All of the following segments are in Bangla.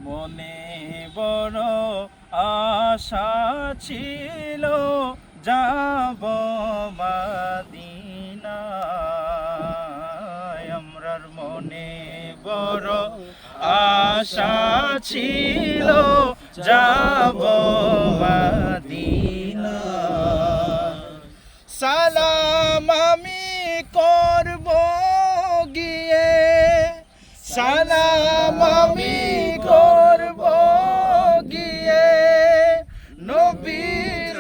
মনে বড় আশা ছিল যাব মদিনায় আমরার মনে বড় আশা ছিল যাব মদিনায় সালাম আমি করব গিয়ে সালাম আমি করব গিয়ে নবীর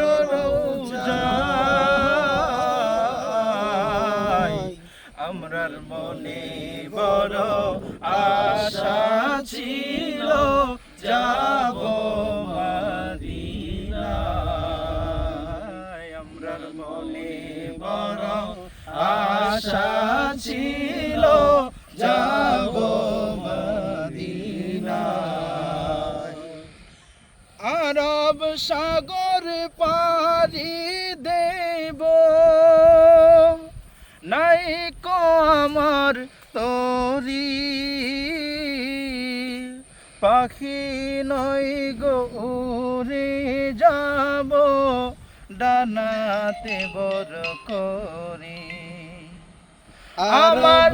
রওজায় আমরার মনে বড় আশা ছিল যাব মদিনায় আমরার মনে বড় আশা ছিল যাব মদিনায় আরব সাগর পাড়ি দেব নাই কো আমার তরি পাখি নই গো উড়ে যাব ডানাতে বড় করি আমার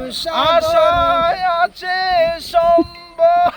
আশায় আছে সম্ভব